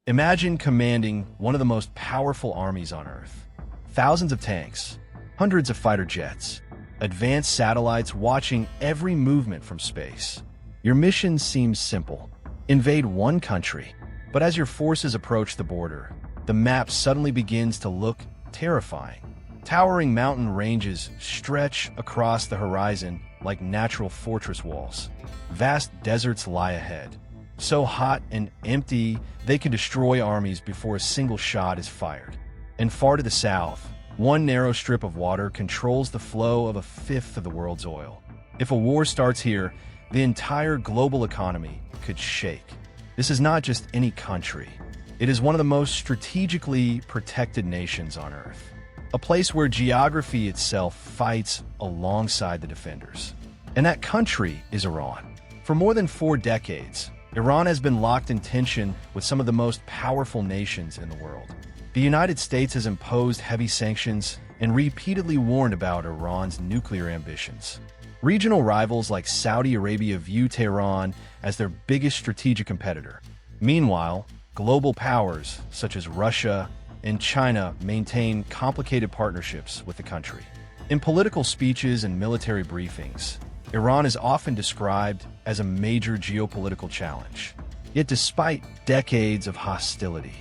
Imagine commanding one of the most powerful armies on Earth. Thousands of tanks, hundreds of fighter jets, advanced satellites watching every movement from space. Your mission seems simple: invade one country. But as your forces approach the border, the map suddenly begins to look terrifying. Towering mountain ranges stretch across the horizon like natural fortress walls. Vast deserts lie ahead, so hot and empty they can destroy armies before a single shot is fired. And far to the south, one narrow strip of water controls the flow of a fifth of the world's oil. If a war starts here, the entire global economy could shake. This is not just any country. It is one of the most strategically protected nations on Earth. A place where geography itself fights alongside the defenders. And that country is Iran. For more than 4 decades, Iran has been locked in tension with some of the most powerful nations in the world. The United States has imposed heavy sanctions and repeatedly warned about Iran's nuclear ambitions. Regional rivals like Saudi Arabia view Tehran as their biggest strategic competitor. Meanwhile, global powers such as Russia and China maintain complicated partnerships with the country. In political speeches and military briefings, Iran is often described as a major geopolitical challenge. Yet despite decades of hostility,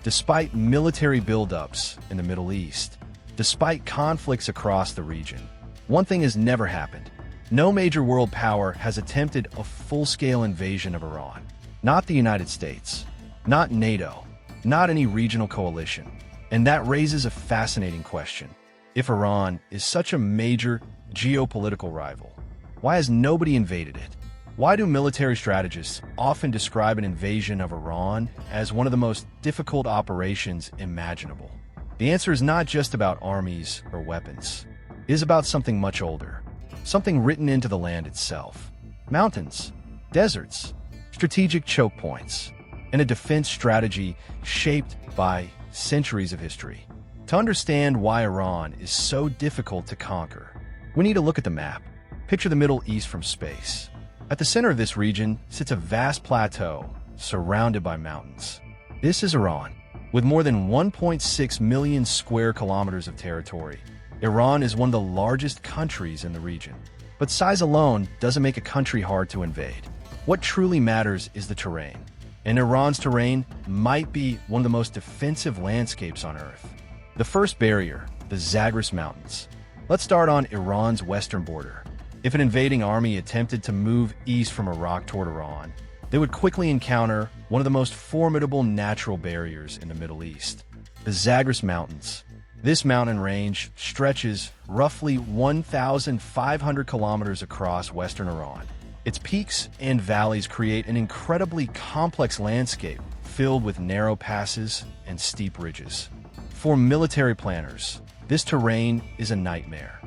despite military buildups in the Middle East, despite conflicts across the region, one thing has never happened. No major world power has attempted a full-scale invasion of Iran. Not the United States, not NATO, not any regional coalition. And that raises a fascinating question. If Iran is such a major geopolitical rival, why has nobody invaded it? Why do military strategists often describe an invasion of Iran as one of the most difficult operations imaginable? The answer is not just about armies or weapons. It is about something much older, something written into the land itself. Mountains, deserts, strategic choke points, and a defense strategy shaped by centuries of history. To understand why Iran is so difficult to conquer, we need to look at the map. Picture the Middle East from space. At the center of this region sits a vast plateau surrounded by mountains. This is Iran. With more than 1.6 million square kilometers of territory, Iran is one of the largest countries in the region. But size alone doesn't make a country hard to invade. What truly matters is the terrain. And Iran's terrain might be one of the most defensive landscapes on Earth. The first barrier, the Zagros Mountains. Let's start on Iran's western border. If an invading army attempted to move east from Iraq toward Iran, they would quickly encounter one of the most formidable natural barriers in the Middle East, the Zagros Mountains. This mountain range stretches roughly 1,500 kilometers across western Iran. Its peaks and valleys create an incredibly complex landscape filled with narrow passes and steep ridges. For military planners, this terrain is a nightmare.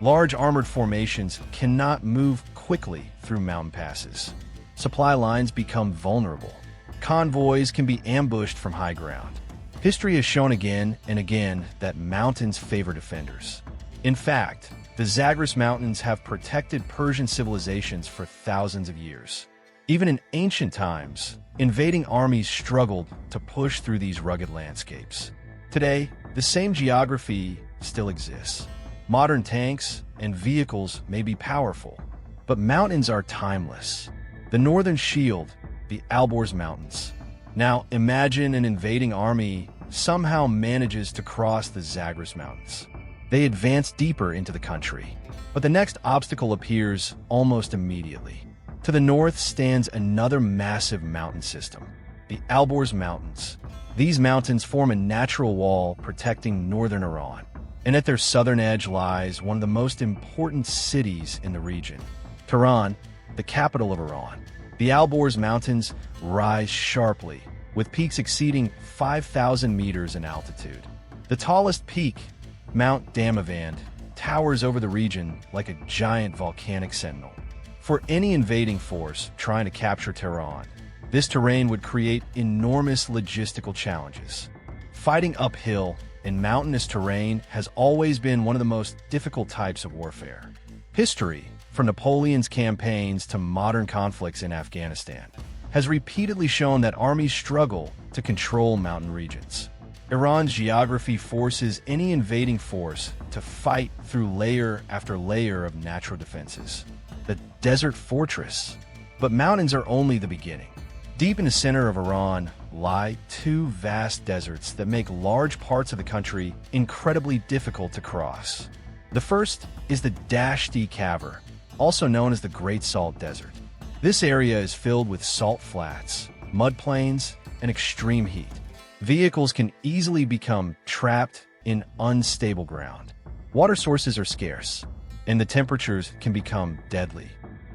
Large armored formations cannot move quickly through mountain passes. Supply lines become vulnerable. Convoys can be ambushed from high ground. History has shown again and again that mountains favor defenders. In fact, the Zagros Mountains have protected Persian civilizations for thousands of years. Even in ancient times, invading armies struggled to push through these rugged landscapes. Today, the same geography still exists. Modern tanks and vehicles may be powerful, but mountains are timeless. The northern shield, the Alborz Mountains. Now imagine an invading army somehow manages to cross the Zagros Mountains. They advance deeper into the country, but the next obstacle appears almost immediately. To the north stands another massive mountain system, the Alborz Mountains. These mountains form a natural wall protecting northern Iran. And at their southern edge lies one of the most important cities in the region, Tehran, the capital of Iran. The Alborz Mountains rise sharply, with peaks exceeding 5,000 meters in altitude. The tallest peak, Mount Damavand, towers over the region like a giant volcanic sentinel. For any invading force trying to capture Tehran, this terrain would create enormous logistical challenges. Fighting uphill in mountainous terrain has always been one of the most difficult types of warfare. History, from Napoleon's campaigns to modern conflicts in Afghanistan, has repeatedly shown that armies struggle to control mountain regions. Iran's geography forces any invading force to fight through layer after layer of natural defenses. The desert fortress. But mountains are only the beginning. Deep in the center of Iran lie two vast deserts that make large parts of the country incredibly difficult to cross. The first is the Dashti Cavern, also known as the Great Salt Desert. This area is filled with salt flats, mud plains, and extreme heat. Vehicles can easily become trapped in unstable ground. Water sources are scarce, and the temperatures can become deadly.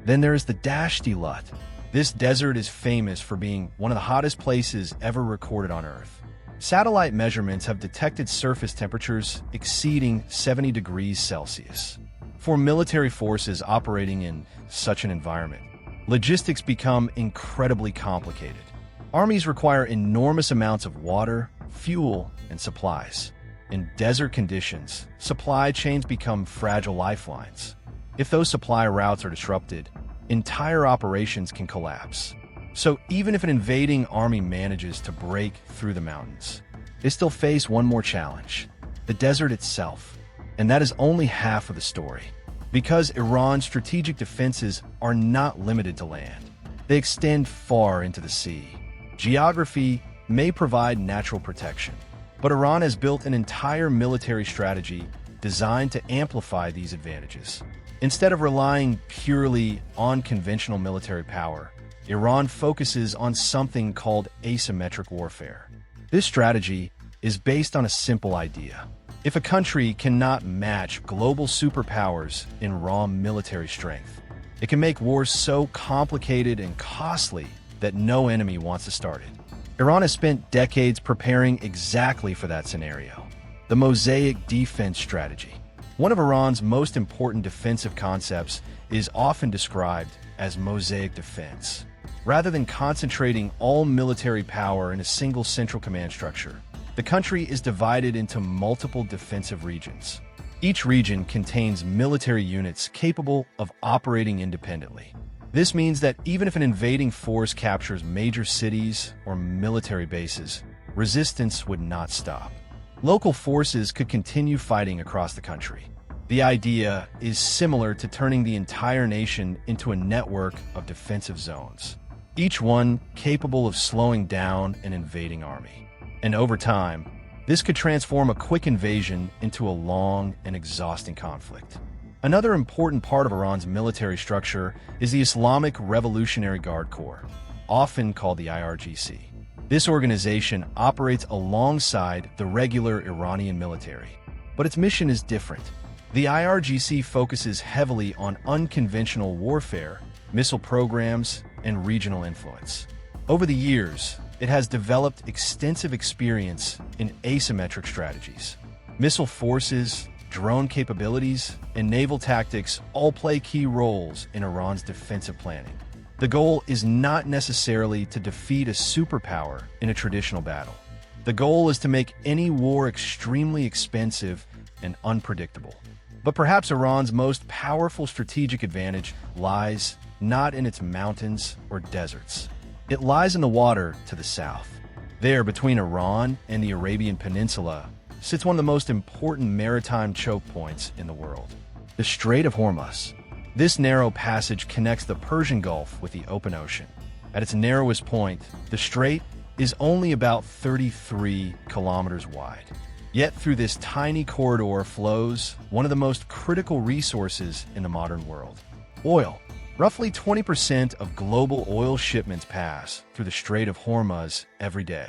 Then there is the Dashti Lut. This desert is famous for being one of the hottest places ever recorded on Earth. Satellite measurements have detected surface temperatures exceeding 70 degrees Celsius. For military forces operating in such an environment, logistics become incredibly complicated. Armies require enormous amounts of water, fuel, and supplies. In desert conditions, supply chains become fragile lifelines. If those supply routes are disrupted, entire operations can collapse. So even if an invading army manages to break through the mountains, they still face one more challenge: the desert itself. And that is only half of the story. Because Iran's strategic defenses are not limited to land. They extend far into the sea. Geography may provide natural protection, but Iran has built an entire military strategy designed to amplify these advantages. Instead of relying purely on conventional military power, Iran focuses on something called asymmetric warfare. This strategy is based on a simple idea. If a country cannot match global superpowers in raw military strength, it can make wars so complicated and costly that no enemy wants to start it. Iran has spent decades preparing exactly for that scenario. The mosaic defense strategy. One of Iran's most important defensive concepts is often described as mosaic defense. Rather than concentrating all military power in a single central command structure, the country is divided into multiple defensive regions. Each region contains military units capable of operating independently. This means that even if an invading force captures major cities or military bases, resistance would not stop. Local forces could continue fighting across the country. The idea is similar to turning the entire nation into a network of defensive zones, each one capable of slowing down an invading army. And over time, this could transform a quick invasion into a long and exhausting conflict. Another important part of Iran's military structure is the Islamic Revolutionary Guard Corps, often called the IRGC. This organization operates alongside the regular Iranian military, but its mission is different. The IRGC focuses heavily on unconventional warfare, missile programs, and regional influence. Over the years, it has developed extensive experience in asymmetric strategies. Missile forces, drone capabilities, and naval tactics all play key roles in Iran's defensive planning. The goal is not necessarily to defeat a superpower in a traditional battle. The goal is to make any war extremely expensive and unpredictable. But perhaps Iran's most powerful strategic advantage lies not in its mountains or deserts. It lies in the water to the south. There, between Iran and the Arabian Peninsula, sits one of the most important maritime choke points in the world, the Strait of Hormuz. This narrow passage connects the Persian Gulf with the open ocean. At its narrowest point, the strait is only about 33 kilometers wide. Yet through this tiny corridor flows one of the most critical resources in the modern world: oil. Roughly 20% of global oil shipments pass through the Strait of Hormuz every day.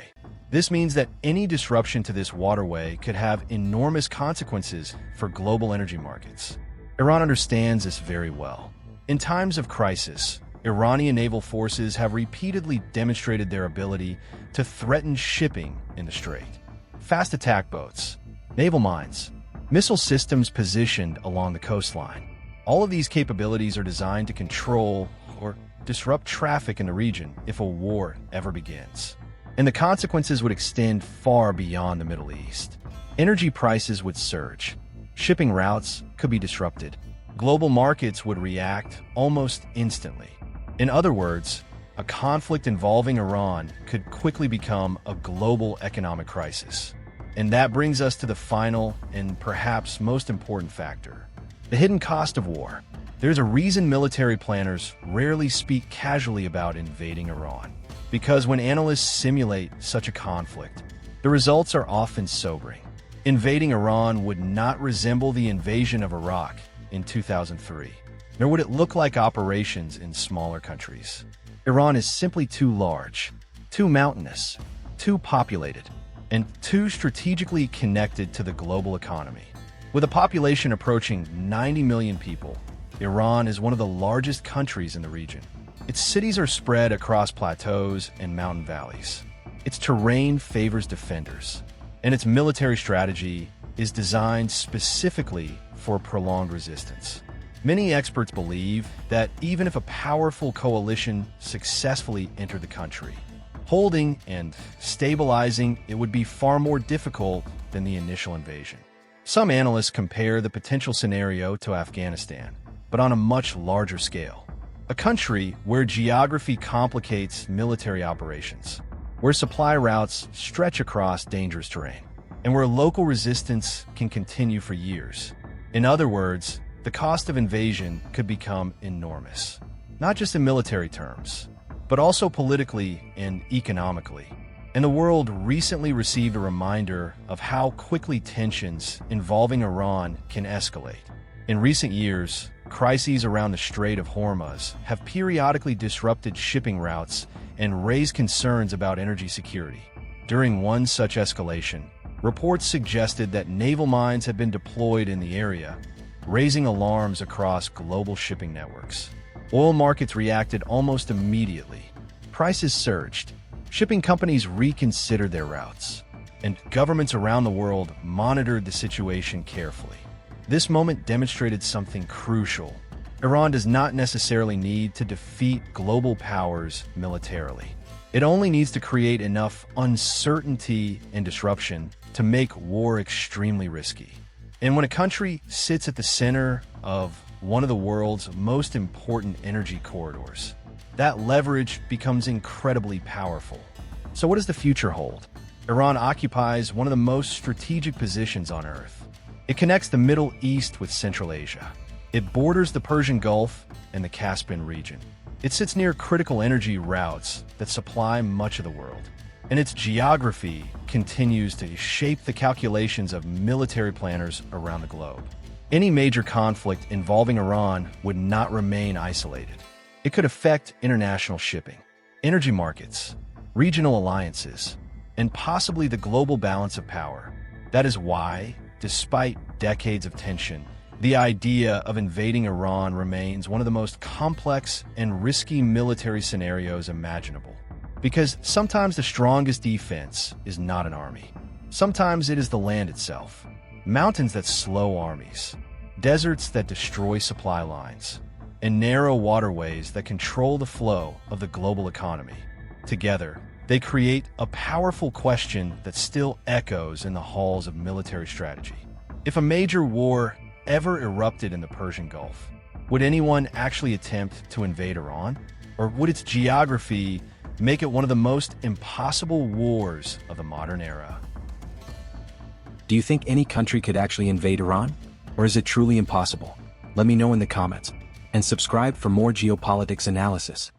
This means that any disruption to this waterway could have enormous consequences for global energy markets. Iran understands this very well. In times of crisis, Iranian naval forces have repeatedly demonstrated their ability to threaten shipping in the strait. Fast attack boats, naval mines, missile systems positioned along the coastline. All of these capabilities are designed to control or disrupt traffic in the region if a war ever begins. And the consequences would extend far beyond the Middle East. Energy prices would surge. Shipping routes could be disrupted. Global markets would react almost instantly. In other words, a conflict involving Iran could quickly become a global economic crisis. And that brings us to the final and perhaps most important factor: the hidden cost of war. There's a reason military planners rarely speak casually about invading Iran, because when analysts simulate such a conflict, the results are often sobering. Invading Iran would not resemble the invasion of Iraq in 2003, nor would it look like operations in smaller countries. Iran is simply too large, too mountainous, too populated, and too strategically connected to the global economy. With a population approaching 90 million people, Iran is one of the largest countries in the region. Its cities are spread across plateaus and mountain valleys. Its terrain favors defenders, and its military strategy is designed specifically for prolonged resistance. Many experts believe that even if a powerful coalition successfully entered the country, holding and stabilizing it would be far more difficult than the initial invasion. Some analysts compare the potential scenario to Afghanistan, but on a much larger scale. A country where geography complicates military operations, where supply routes stretch across dangerous terrain, and where local resistance can continue for years. In other words, the cost of invasion could become enormous, not just in military terms, but also politically and economically. And the world recently received a reminder of how quickly tensions involving Iran can escalate. In recent years, crises around the Strait of Hormuz have periodically disrupted shipping routes and raised concerns about energy security. During one such escalation, reports suggested that naval mines had been deployed in the area, raising alarms across global shipping networks. Oil markets reacted almost immediately. Prices surged, shipping companies reconsidered their routes, and governments around the world monitored the situation carefully. This moment demonstrated something crucial. Iran does not necessarily need to defeat global powers militarily. It only needs to create enough uncertainty and disruption to make war extremely risky. And when a country sits at the center of one of the world's most important energy corridors, that leverage becomes incredibly powerful. So what does the future hold? Iran occupies one of the most strategic positions on Earth. It connects the Middle East with Central Asia. It borders the Persian Gulf and the Caspian region. It sits near critical energy routes that supply much of the world. And its geography continues to shape the calculations of military planners around the globe. Any major conflict involving Iran would not remain isolated. It could affect international shipping, energy markets, regional alliances, and possibly the global balance of power. That is why, despite decades of tension, the idea of invading Iran remains one of the most complex and risky military scenarios imaginable. Because sometimes the strongest defense is not an army. Sometimes it is the land itself. Mountains that slow armies, deserts that destroy supply lines, and narrow waterways that control the flow of the global economy. Together, they create a powerful question that still echoes in the halls of military strategy. If a major war ever erupted in the Persian Gulf, would anyone actually attempt to invade Iran? Or would its geography make it one of the most impossible wars of the modern era? Do you think any country could actually invade Iran? Or is it truly impossible? Let me know in the comments. And subscribe for more geopolitics analysis.